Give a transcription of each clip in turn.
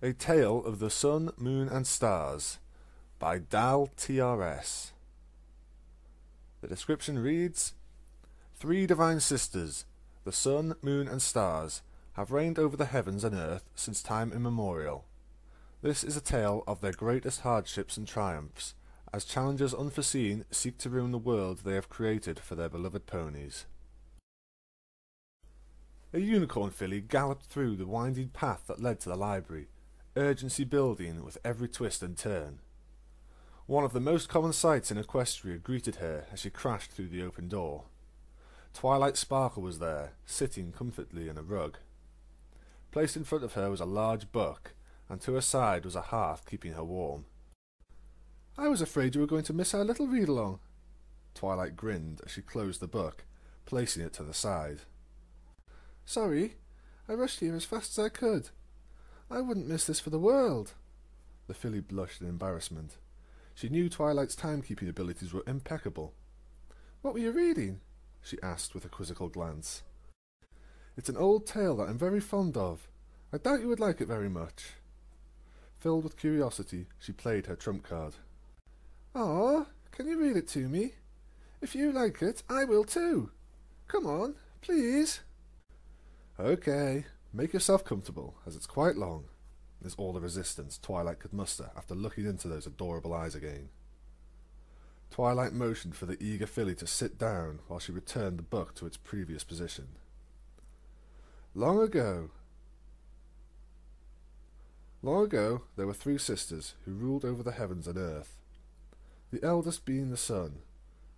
A Tale of the Sun, Moon and Stars by Dal TRS. The description reads, 3 divine sisters, the sun, moon and stars, have reigned over the heavens and earth since time immemorial. This is a tale of their greatest hardships and triumphs, as challengers unforeseen seek to ruin the world they have created for their beloved ponies. A unicorn filly galloped through the winding path that led to the library, urgency building with every twist and turn. One of the most common sights in Equestria greeted her as she crashed through the open door. Twilight Sparkle was there, sitting comfortably in a rug. Placed in front of her was a large book, and to her side was a hearth keeping her warm. "I was afraid you were going to miss our little read-along." Twilight grinned as she closed the book, placing it to the side. "Sorry, I rushed here as fast as I could. I wouldn't miss this for the world." The filly blushed in embarrassment. She knew Twilight's timekeeping abilities were impeccable. "What were you reading?" she asked with a quizzical glance. "It's an old tale that I'm very fond of. I doubt you would like it very much." Filled with curiosity, she played her trump card. "Aw, can you read it to me? If you like it, I will too. Come on, please." "Okay, make yourself comfortable, as it's quite long," is all the resistance Twilight could muster after looking into those adorable eyes again. Twilight motioned for the eager filly to sit down while she returned the book to its previous position. Long ago, there were 3 sisters who ruled over the heavens and earth, the eldest being the sun,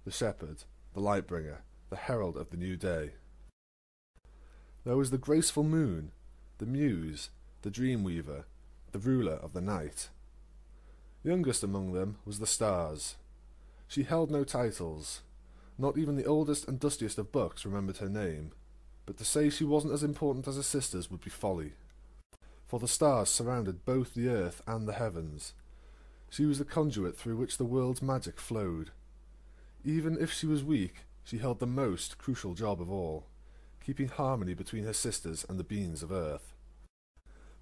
the shepherd, the light-bringer, the herald of the new day. There was the graceful moon, the muse, the dream-weaver, the ruler of the night. Youngest among them was the stars. She held no titles. Not even the oldest and dustiest of books remembered her name, but to say she wasn't as important as her sisters would be folly. For the stars surrounded both the earth and the heavens. She was the conduit through which the world's magic flowed. Even if she was weak, she held the most crucial job of all, keeping harmony between her sisters and the beings of earth.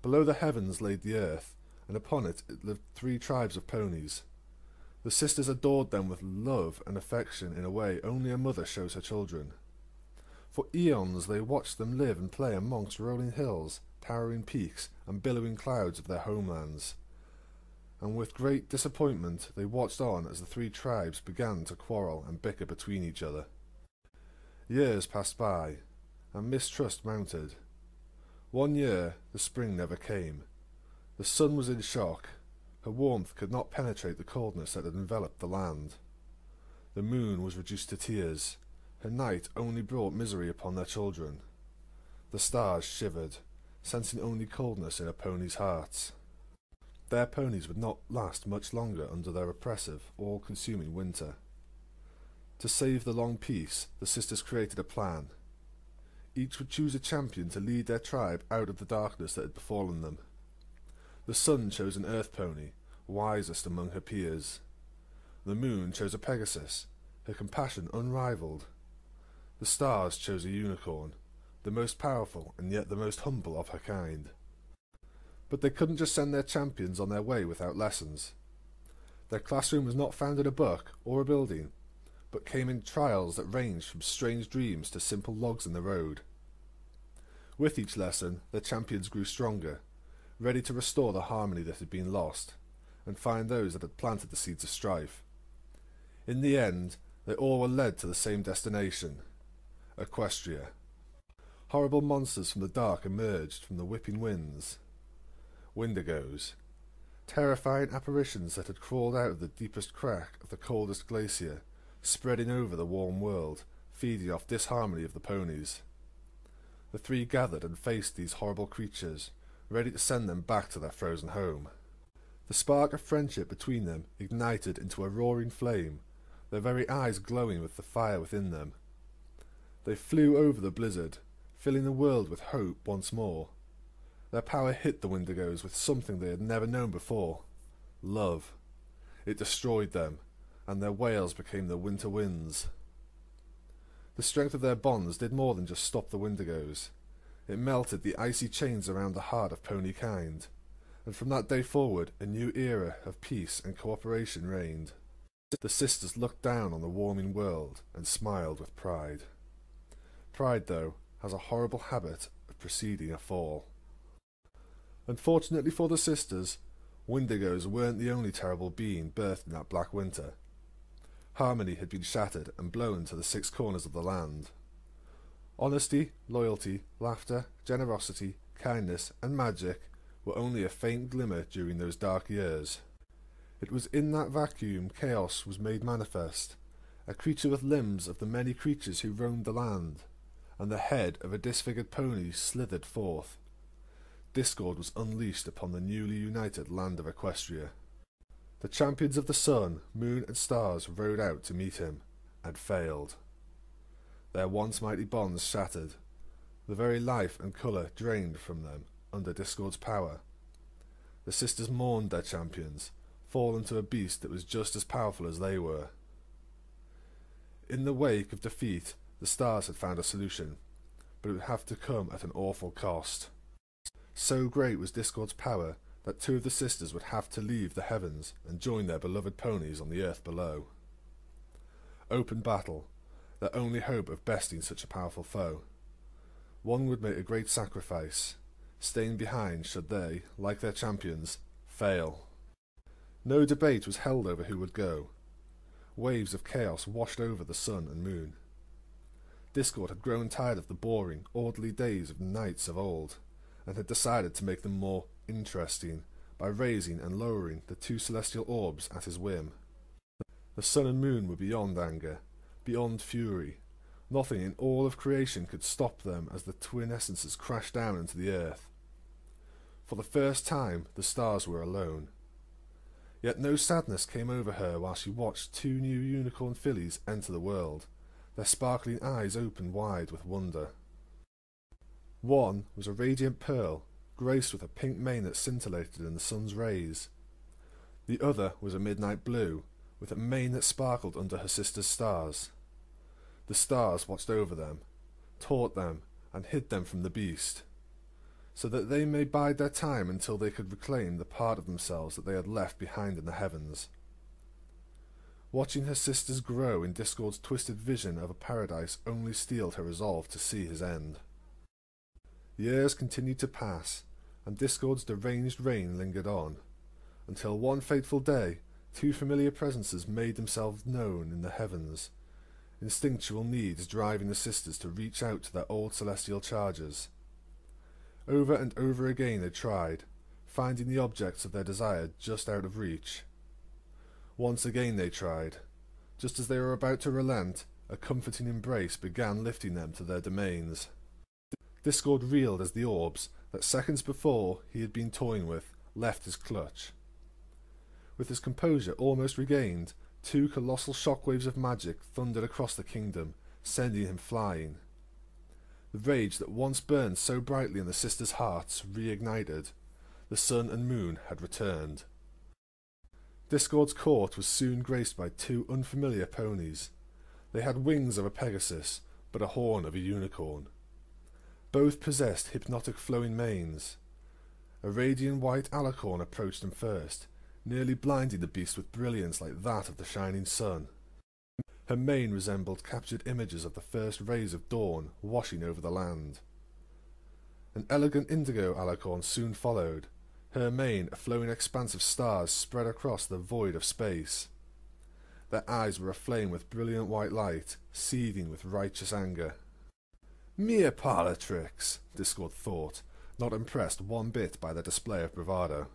Below the heavens laid the earth, and upon it lived 3 tribes of ponies. The sisters adored them with love and affection in a way only a mother shows her children. For eons they watched them live and play amongst rolling hills, towering peaks, and billowing clouds of their homelands. And with great disappointment they watched on as the 3 tribes began to quarrel and bicker between each other. Years passed by, and mistrust mounted. One year the spring never came. The sun was in shock. Her warmth could not penetrate the coldness that had enveloped the land. The moon was reduced to tears. Her night only brought misery upon their children. The stars shivered, sensing only coldness in her ponies' hearts. Their ponies would not last much longer under their oppressive, all-consuming winter. To save the long peace, the sisters created a plan. Each would choose a champion to lead their tribe out of the darkness that had befallen them. The sun chose an earth pony, wisest among her peers. The moon chose a Pegasus, her compassion unrivalled. The stars chose a unicorn, the most powerful and yet the most humble of her kind. But they couldn't just send their champions on their way without lessons. Their classroom was not found in a book or a building, but came in trials that ranged from strange dreams to simple logs in the road. With each lesson, their champions grew stronger, ready to restore the harmony that had been lost, and find those that had planted the seeds of strife. In the end, they all were led to the same destination, Equestria. Horrible monsters from the dark emerged from the whipping winds. Windigos, terrifying apparitions that had crawled out of the deepest crack of the coldest glacier, spreading over the warm world, feeding off disharmony of the ponies. The 3 gathered and faced these horrible creatures, ready to send them back to their frozen home. The spark of friendship between them ignited into a roaring flame, their very eyes glowing with the fire within them. They flew over the blizzard, filling the world with hope once more. Their power hit the Windigos with something they had never known before: love. It destroyed them, and their wails became the winter winds. The strength of their bonds did more than just stop the Windigos. It melted the icy chains around the heart of pony kind, and from that day forward a new era of peace and cooperation reigned. The sisters looked down on the warming world and smiled with pride. Pride, though, has a horrible habit of preceding a fall. Unfortunately for the sisters, Windigos weren't the only terrible being birthed in that black winter. Harmony had been shattered and blown to the six corners of the land. Honesty, loyalty, laughter, generosity, kindness, and magic were only a faint glimmer during those dark years. It was in that vacuum chaos was made manifest, a creature with limbs of the many creatures who roamed the land, and the head of a disfigured pony slithered forth. Discord was unleashed upon the newly united land of Equestria. The champions of the sun, moon, and stars rode out to meet him, and failed. Their once mighty bonds shattered, the very life and colour drained from them under Discord's power. The sisters mourned their champions, fallen to a beast that was just as powerful as they were. In the wake of defeat, the stars had found a solution, but it would have to come at an awful cost. So great was Discord's power that two of the sisters would have to leave the heavens and join their beloved ponies on the earth below. Open battle, their only hope of besting such a powerful foe. One would make a great sacrifice, staying behind should they, like their champions, fail. No debate was held over who would go. Waves of chaos washed over the sun and moon. Discord had grown tired of the boring, orderly days of knights of old, and had decided to make them more interesting by raising and lowering the two celestial orbs at his whim. The sun and moon were beyond anger, beyond fury. Nothing in all of creation could stop them as the twin essences crashed down into the earth. For the first time, the stars were alone. Yet no sadness came over her while she watched two new unicorn fillies enter the world, their sparkling eyes open wide with wonder. One was a radiant pearl, graced with a pink mane that scintillated in the sun's rays. The other was a midnight blue, with a mane that sparkled under her sister's stars. The stars watched over them, taught them, and hid them from the beast, so that they may bide their time until they could reclaim the part of themselves that they had left behind in the heavens. Watching her sisters grow in Discord's twisted vision of a paradise only steeled her resolve to see his end. Years continued to pass, and Discord's deranged reign lingered on, until one fateful day two familiar presences made themselves known in the heavens, instinctual needs driving the sisters to reach out to their old celestial chargers. Over and over again they tried, finding the objects of their desire just out of reach. Once again they tried. Just as they were about to relent, a comforting embrace began lifting them to their domains. Discord reeled as the orbs, that seconds before he had been toying with, left his clutch. With his composure almost regained, two colossal shockwaves of magic thundered across the kingdom, sending him flying. The rage that once burned so brightly in the sisters' hearts reignited. The sun and moon had returned. Discord's court was soon graced by two unfamiliar ponies. They had wings of a Pegasus, but a horn of a unicorn. Both possessed hypnotic flowing manes. A radiant white alicorn approached them first, nearly blinding the beast with brilliance like that of the shining sun. Her mane resembled captured images of the first rays of dawn washing over the land. An elegant indigo alicorn soon followed, her mane a flowing expanse of stars spread across the void of space. Their eyes were aflame with brilliant white light, seething with righteous anger. Mere parlour tricks, Discord thought, not impressed one bit by their display of bravado.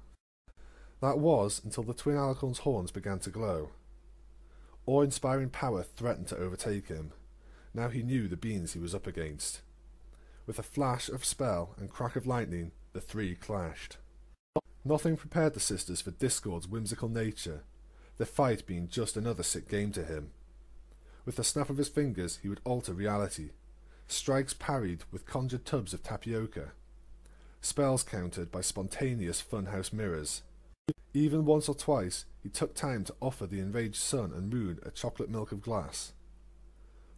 That was until the twin alicorn's horns began to glow. Awe-inspiring power threatened to overtake him. Now he knew the beings he was up against. With a flash of spell and crack of lightning, the three clashed. Nothing prepared the sisters for Discord's whimsical nature, their fight being just another sick game to him. With the snap of his fingers he would alter reality, strikes parried with conjured tubs of tapioca, spells countered by spontaneous funhouse mirrors. Even once or twice he took time to offer the enraged sun and moon a chocolate milk of glass.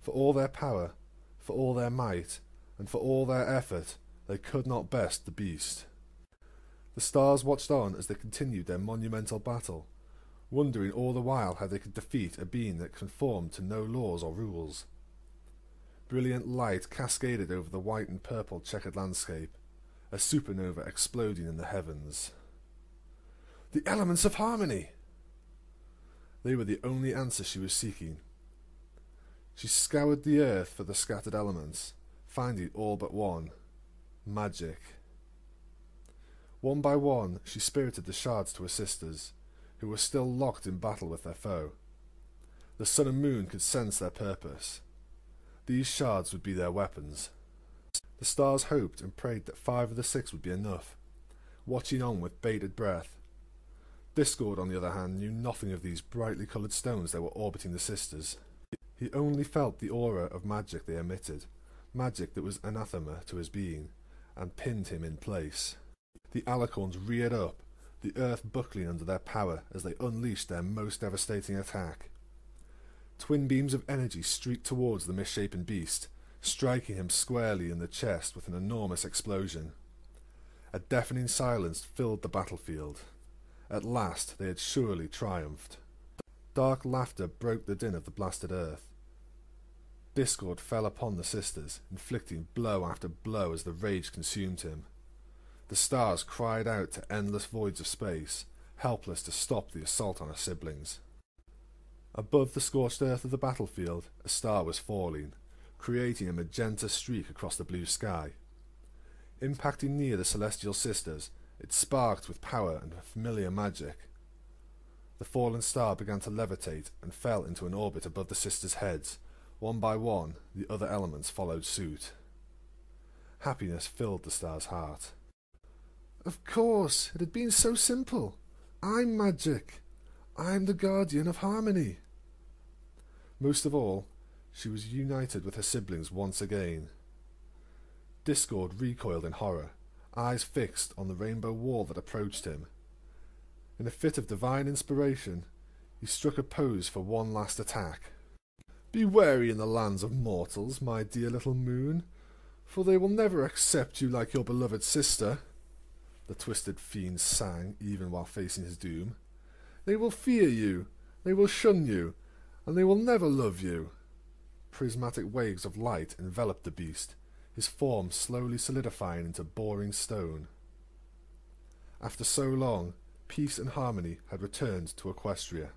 For all their power, for all their might, and for all their effort, they could not best the beast. The stars watched on as they continued their monumental battle, wondering all the while how they could defeat a being that conformed to no laws or rules. Brilliant light cascaded over the white and purple checkered landscape, a supernova exploding in the heavens. The elements of harmony! They were the only answer she was seeking. She scoured the earth for the scattered elements, finding all but one: magic. One by one, she spirited the shards to her sisters, who were still locked in battle with their foe. The sun and moon could sense their purpose. These shards would be their weapons. The stars hoped and prayed that 5 of the 6 would be enough, watching on with bated breath. Discord, on the other hand, knew nothing of these brightly coloured stones that were orbiting the sisters. He only felt the aura of magic they emitted, magic that was anathema to his being, and pinned him in place. The alicorns reared up, the earth buckling under their power as they unleashed their most devastating attack. Twin beams of energy streaked towards the misshapen beast, striking him squarely in the chest with an enormous explosion. A deafening silence filled the battlefield. At last they had surely triumphed. Dark laughter broke the din of the blasted earth. Discord fell upon the sisters, inflicting blow after blow as the rage consumed him. The stars cried out to endless voids of space, helpless to stop the assault on her siblings. Above the scorched earth of the battlefield, a star was falling, creating a magenta streak across the blue sky. Impacting near the celestial sisters, it sparked with power and familiar magic. The fallen star began to levitate and fell into an orbit above the sisters' heads. One by one, the other elements followed suit. Happiness filled the star's heart. Of course, it had been so simple. I'm magic. I'm the guardian of harmony. Most of all, she was united with her siblings once again. Discord recoiled in horror, eyes fixed on the rainbow wall that approached him. In a fit of divine inspiration, he struck a pose for one last attack. Be wary in the lands of mortals, my dear little moon, for they will never accept you like your beloved sister, the twisted fiend sang, even while facing his doom. They will fear you, they will shun you, and they will never love you. Prismatic waves of light enveloped the beast, his form slowly solidifying into boring stone. After so long, peace and harmony had returned to Equestria.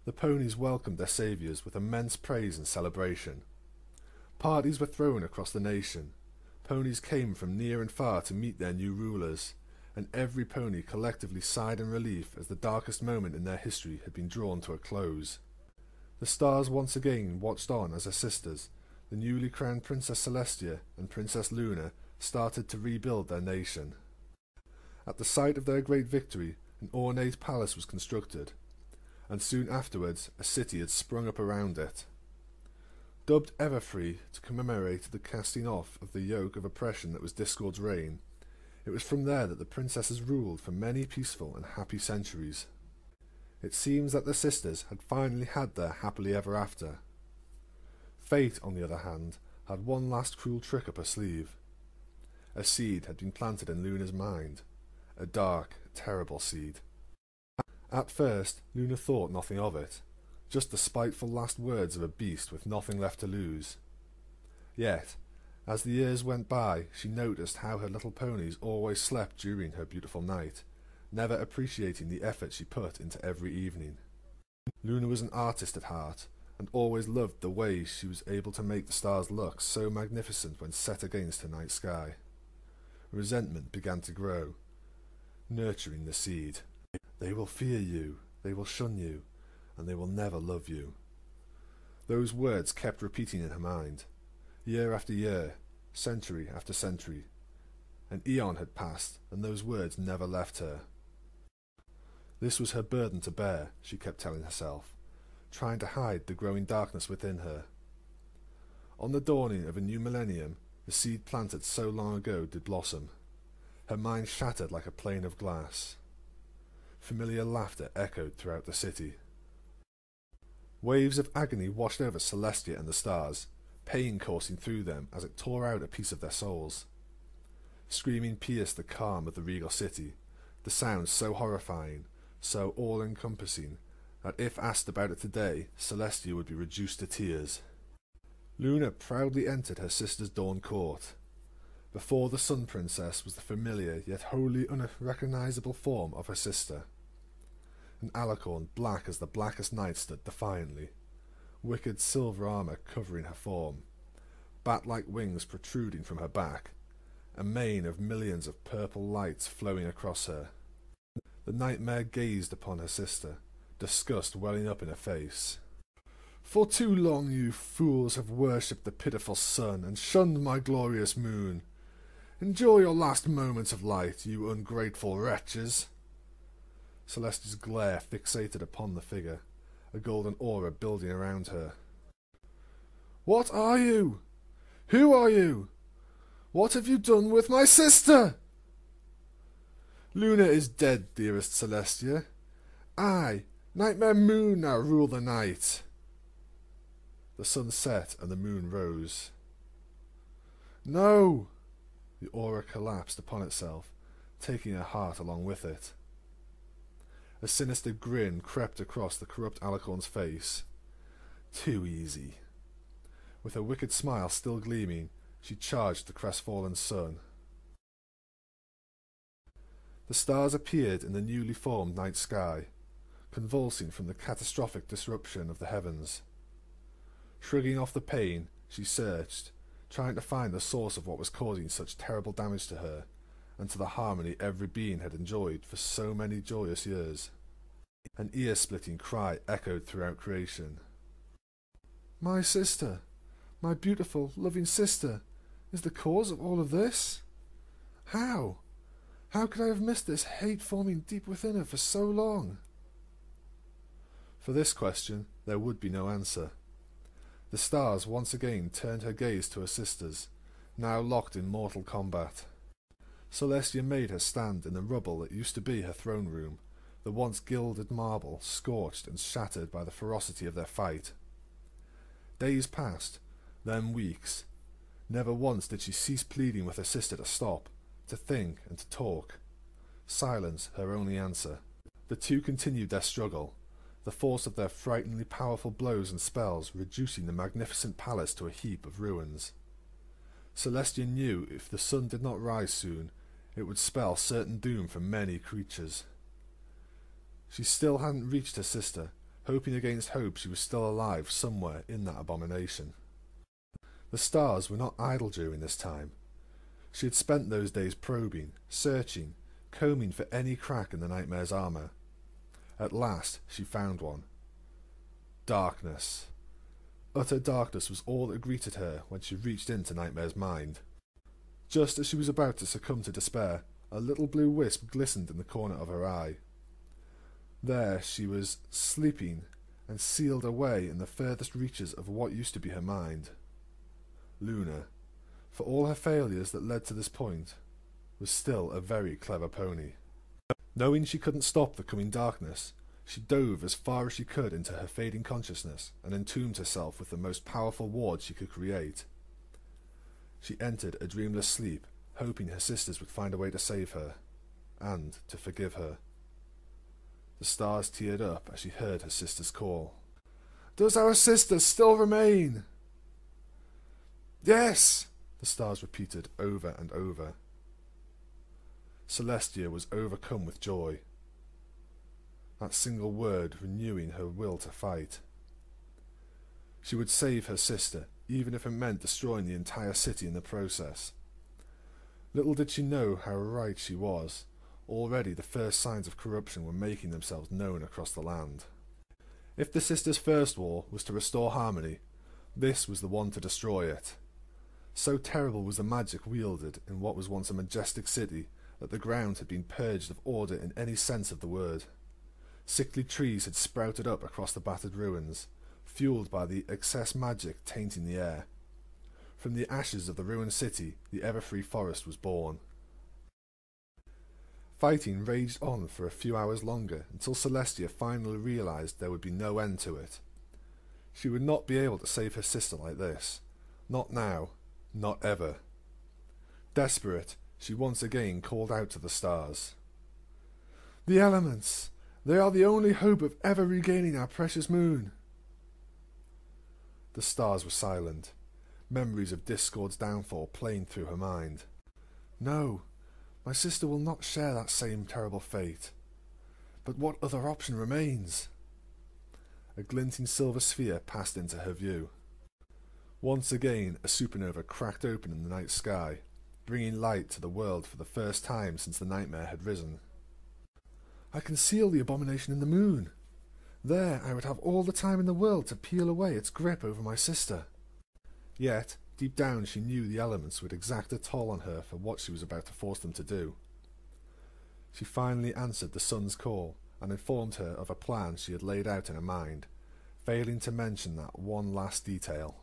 The ponies welcomed their saviours with immense praise and celebration. Parties were thrown across the nation. Ponies came from near and far to meet their new rulers, and every pony collectively sighed in relief as the darkest moment in their history had been drawn to a close. The stars once again watched on as her sisters, the newly crowned Princess Celestia and Princess Luna, started to rebuild their nation. At the site of their great victory, an ornate palace was constructed, and soon afterwards a city had sprung up around it. Dubbed Everfree to commemorate the casting off of the yoke of oppression that was Discord's reign, it was from there that the princesses ruled for many peaceful and happy centuries. It seems that the sisters had finally had their happily ever after. Fate, on the other hand, had one last cruel trick up her sleeve. A seed had been planted in Luna's mind, a dark, terrible seed. At first, Luna thought nothing of it, just the spiteful last words of a beast with nothing left to lose. Yet, as the years went by, she noticed how her little ponies always slept during her beautiful night, never appreciating the effort she put into every evening. Luna was an artist at heart, and always loved the way she was able to make the stars look so magnificent when set against her night sky. Resentment began to grow, nurturing the seed. They will fear you, they will shun you, and they will never love you. Those words kept repeating in her mind. Year after year, century after century. An eon had passed, and those words never left her. This was her burden to bear, she kept telling herself, trying to hide the growing darkness within her. On the dawning of a new millennium, the seed planted so long ago did blossom. Her mind shattered like a pane of glass. Familiar laughter echoed throughout the city. Waves of agony washed over Celestia and the stars, pain coursing through them as it tore out a piece of their souls. Screaming pierced the calm of the regal city, the sound so horrifying, so all-encompassing, that if asked about it today, Celestia would be reduced to tears. Luna proudly entered her sister's dawn court. Before the Sun Princess was the familiar yet wholly unrecognisable form of her sister. An alicorn black as the blackest night stood defiantly, wicked silver armour covering her form, bat-like wings protruding from her back, a mane of millions of purple lights flowing across her. The nightmare gazed upon her sister, disgust welling up in her face. "For too long you fools have worshipped the pitiful sun and shunned my glorious moon. Enjoy your last moments of light, you ungrateful wretches." Celestia's glare fixated upon the figure, a golden aura building around her. "What are you? Who are you? What have you done with my sister?" "Luna is dead, dearest Celestia. I, Nightmare Moon, now rule the night." The sun set and the moon rose. "No!" The aura collapsed upon itself, taking her heart along with it. A sinister grin crept across the corrupt alicorn's face. Too easy. With her wicked smile still gleaming, she charged the crestfallen sun. The stars appeared in the newly formed night sky, convulsing from the catastrophic disruption of the heavens. Shrugging off the pain, she searched, trying to find the source of what was causing such terrible damage to her, and to the harmony every being had enjoyed for so many joyous years. An ear-splitting cry echoed throughout creation. "My sister, my beautiful, loving sister, is the cause of all of this? How? How could I have missed this hate forming deep within her for so long?" For this question there would be no answer. The stars once again turned her gaze to her sisters, now locked in mortal combat. Celestia made her stand in the rubble that used to be her throne room, the once gilded marble scorched and shattered by the ferocity of their fight. Days passed, then weeks. Never once did she cease pleading with her sister to stop, to think and to talk. Silence her only answer. The two continued their struggle, the force of their frighteningly powerful blows and spells reducing the magnificent palace to a heap of ruins. Celestia knew if the sun did not rise soon, it would spell certain doom for many creatures. She still hadn't reached her sister, hoping against hope she was still alive somewhere in that abomination. The stars were not idle during this time. She had spent those days probing, searching, combing for any crack in the nightmare's armour. At last she found one. Darkness. Utter darkness was all that greeted her when she reached into Nightmare's mind. Just as she was about to succumb to despair, a little blue wisp glistened in the corner of her eye. There she was, sleeping, and sealed away in the furthest reaches of what used to be her mind. Luna, for all her failures that led to this point, was still a very clever pony. Knowing she couldn't stop the coming darkness, she dove as far as she could into her fading consciousness and entombed herself with the most powerful ward she could create. She entered a dreamless sleep, hoping her sisters would find a way to save her, and to forgive her. The stars teared up as she heard her sister's call. "Does our sister still remain?" "Yes," the stars repeated over and over. Celestia was overcome with joy. That single word renewing her will to fight. She would save her sister, even if it meant destroying the entire city in the process. Little did she know how right she was. Already the first signs of corruption were making themselves known across the land. If the sisters' first war was to restore harmony, this was the one to destroy it. So terrible was the magic wielded in what was once a majestic city that the ground had been purged of order in any sense of the word. Sickly trees had sprouted up across the battered ruins, fueled by the excess magic tainting the air. From the ashes of the ruined city, the ever-free forest was born. Fighting raged on for a few hours longer until Celestia finally realized there would be no end to it. She would not be able to save her sister like this. Not now. Not ever. Desperate, She once again called out to the stars. "The elements! They are the only hope of ever regaining our precious moon." The stars were silent, memories of Discord's downfall playing through her mind. No, my sister will not share that same terrible fate. But what other option remains? A glinting silver sphere passed into her view. Once again, a supernova cracked open in the night sky, bringing light to the world for the first time since the nightmare had risen. I can seal the abomination in the moon. There I would have all the time in the world to peel away its grip over my sister. Yet, deep down she knew the elements would exact a toll on her for what she was about to force them to do. She finally answered the sun's call and informed her of a plan she had laid out in her mind, failing to mention that one last detail.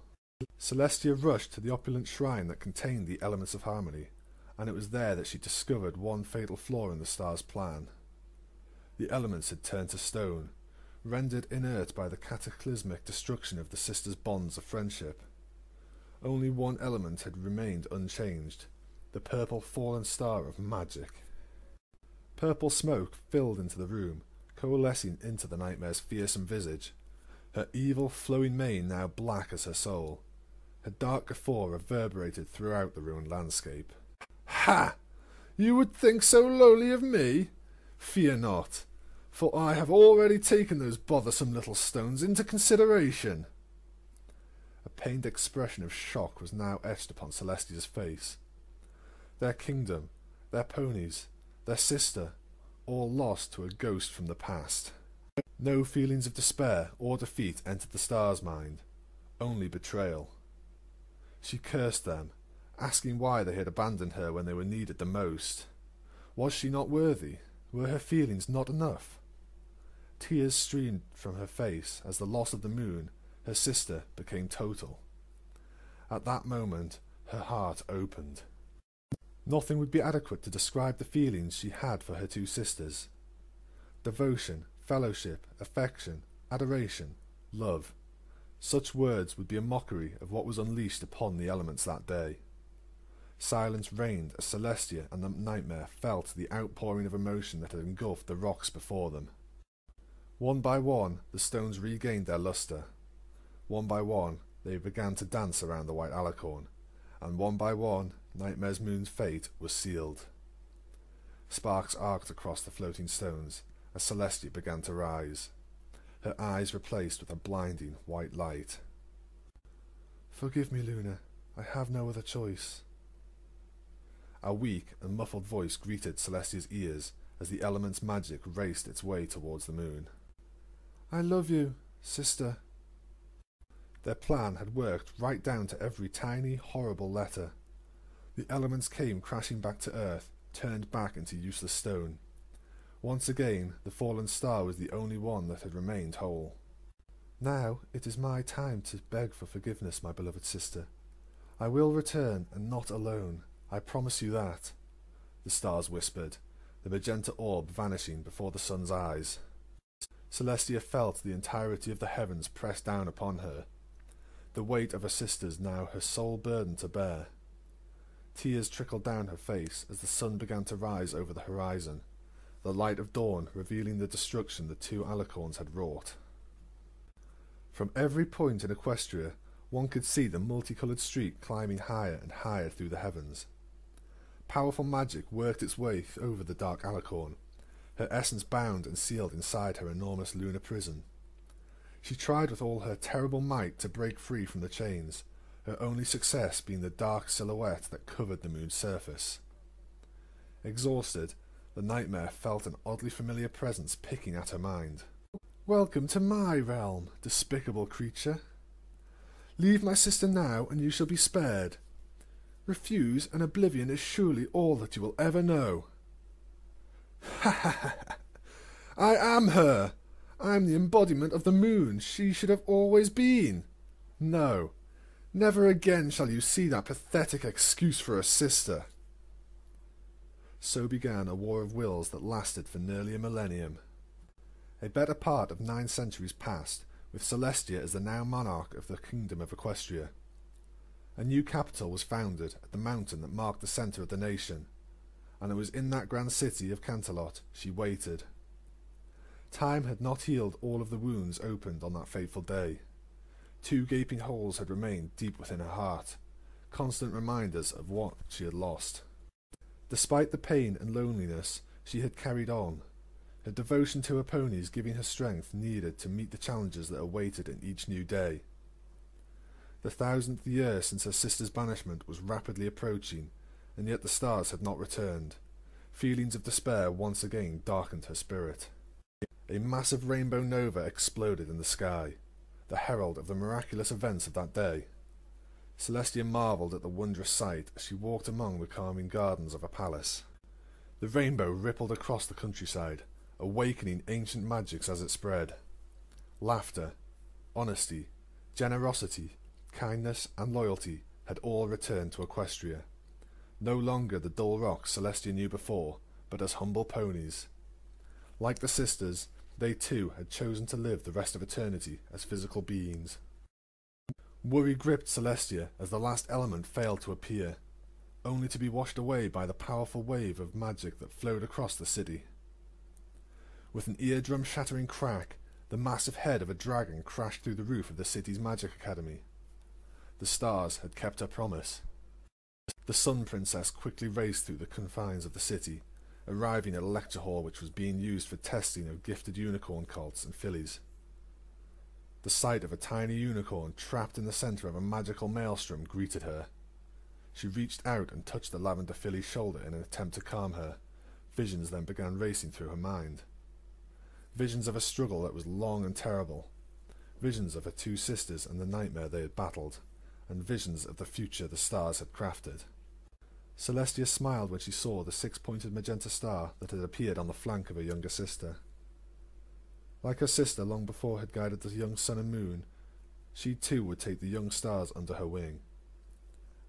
Celestia rushed to the opulent shrine that contained the elements of harmony, and it was there that she discovered one fatal flaw in the star's plan. The elements had turned to stone, rendered inert by the cataclysmic destruction of the sisters' bonds of friendship. Only one element had remained unchanged, the purple fallen star of magic. Purple smoke filled into the room, coalescing into the nightmare's fearsome visage, her evil flowing mane now black as her soul. Her dark guffaw reverberated throughout the ruined landscape. "Ha! You would think so lowly of me? Fear not, for I have already taken those bothersome little stones into consideration." A pained expression of shock was now etched upon Celestia's face. Their kingdom, their ponies, their sister, all lost to a ghost from the past. No feelings of despair or defeat entered the star's mind, only betrayal. She cursed them, asking why they had abandoned her when they were needed the most. Was she not worthy? Were her feelings not enough? Tears streamed from her face as the loss of the moon, her sister, became total. At that moment, her heart opened. Nothing would be adequate to describe the feelings she had for her two sisters. Devotion, fellowship, affection, adoration, love. Such words would be a mockery of what was unleashed upon the elements that day. Silence reigned as Celestia and the nightmare felt the outpouring of emotion that had engulfed the rocks before them. One by one, the stones regained their lustre. One by one, they began to dance around the white alicorn, and one by one, Nightmare's moon's fate was sealed. Sparks arced across the floating stones as Celestia began to rise, her eyes replaced with a blinding white light. "Forgive me, Luna. I have no other choice." A weak and muffled voice greeted Celestia's ears as the element's magic raced its way towards the moon. "I love you, sister." Their plan had worked right down to every tiny, horrible letter. The elements came crashing back to earth, turned back into useless stone. Once again, the fallen star was the only one that had remained whole. "Now it is my time to beg for forgiveness, my beloved sister. I will return, and not alone. I promise you that," the stars whispered, the magenta orb vanishing before the sun's eyes. Celestia felt the entirety of the heavens press down upon her, the weight of her sisters now her sole burden to bear. Tears trickled down her face as the sun began to rise over the horizon, the light of dawn revealing the destruction the two alicorns had wrought. From every point in Equestria, one could see the multicoloured streak climbing higher and higher through the heavens. Powerful magic worked its way over the dark alicorn, her essence bound and sealed inside her enormous lunar prison. She tried with all her terrible might to break free from the chains, her only success being the dark silhouette that covered the moon's surface. Exhausted, the nightmare felt an oddly familiar presence picking at her mind. "Welcome to my realm, despicable creature. Leave my sister now, and you shall be spared. Refuse, and oblivion is surely all that you will ever know." "Ha ha ha! I am her! I am the embodiment of the moon she should have always been. No, never again shall you see that pathetic excuse for a sister." So began a war of wills that lasted for nearly a millennium. A better part of 9 centuries passed, with Celestia as the now monarch of the kingdom of Equestria. A new capital was founded at the mountain that marked the centre of the nation, and it was in that grand city of Canterlot she waited. Time had not healed all of the wounds opened on that fateful day. 2 gaping holes had remained deep within her heart, constant reminders of what she had lost. Despite the pain and loneliness, she had carried on, her devotion to her ponies giving her strength needed to meet the challenges that awaited in each new day. The 1000th year since her sister's banishment was rapidly approaching, and yet the stars had not returned. Feelings of despair once again darkened her spirit. A massive rainbow nova exploded in the sky, the herald of the miraculous events of that day. Celestia marvelled at the wondrous sight as she walked among the calming gardens of a palace. The rainbow rippled across the countryside, awakening ancient magics as it spread. Laughter, honesty, generosity, kindness and loyalty had all returned to Equestria. No longer the dull rocks Celestia knew before, but as humble ponies. Like the sisters, they too had chosen to live the rest of eternity as physical beings. Worry gripped Celestia as the last element failed to appear, only to be washed away by the powerful wave of magic that flowed across the city. With an eardrum-shattering crack, the massive head of a dragon crashed through the roof of the city's magic academy. The stars had kept her promise. The Sun Princess quickly raced through the confines of the city, arriving at a lecture hall which was being used for testing of gifted unicorn colts and fillies. The sight of a tiny unicorn trapped in the centre of a magical maelstrom greeted her. She reached out and touched the lavender filly's shoulder in an attempt to calm her. Visions then began racing through her mind. Visions of a struggle that was long and terrible. Visions of her 2 sisters and the nightmare they had battled, and visions of the future the stars had crafted. Celestia smiled when she saw the 6-pointed magenta star that had appeared on the flank of her younger sister. Like her sister long before had guided the young sun and moon, she too would take the young stars under her wing.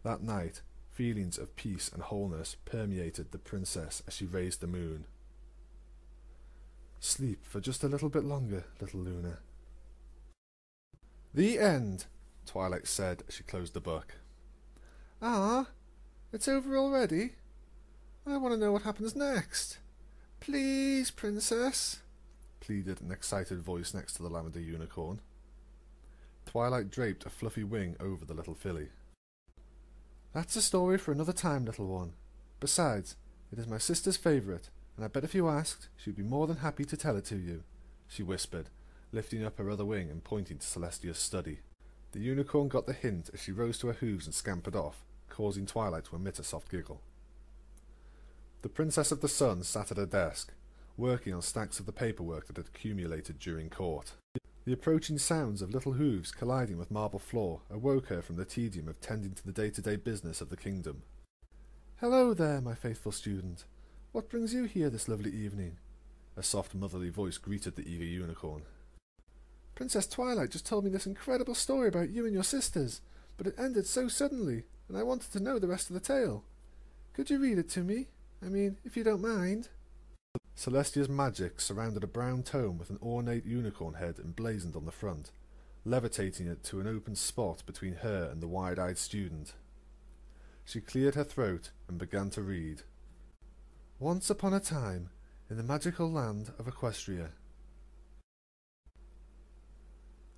That night, feelings of peace and wholeness permeated the princess as she raised the moon. Sleep for just a little bit longer, little Luna. The end, Twilight said as she closed the book. Ah, it's over already? I want to know what happens next. Please, princess, pleaded an excited voice next to the lavender unicorn. Twilight draped a fluffy wing over the little filly. That's a story for another time, little one. Besides, it is my sister's favourite, and I bet if you asked, she would be more than happy to tell it to you, she whispered, lifting up her other wing and pointing to Celestia's study. The unicorn got the hint as she rose to her hooves and scampered off, causing Twilight to emit a soft giggle. The Princess of the Sun sat at her desk, working on stacks of the paperwork that had accumulated during court. The approaching sounds of little hooves colliding with marble floor awoke her from the tedium of tending to the day-to-day business of the kingdom. "Hello there, my faithful student. What brings you here this lovely evening?" A soft motherly voice greeted the eager unicorn. "Princess Twilight just told me this incredible story about you and your sisters, but it ended so suddenly, and I wanted to know the rest of the tale. Could you read it to me? I mean, if you don't mind." Celestia's magic surrounded a brown tome with an ornate unicorn head emblazoned on the front, levitating it to an open spot between her and the wide-eyed student. She cleared her throat and began to read. "Once upon a time, in the magical land of Equestria."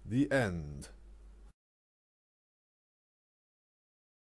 The end.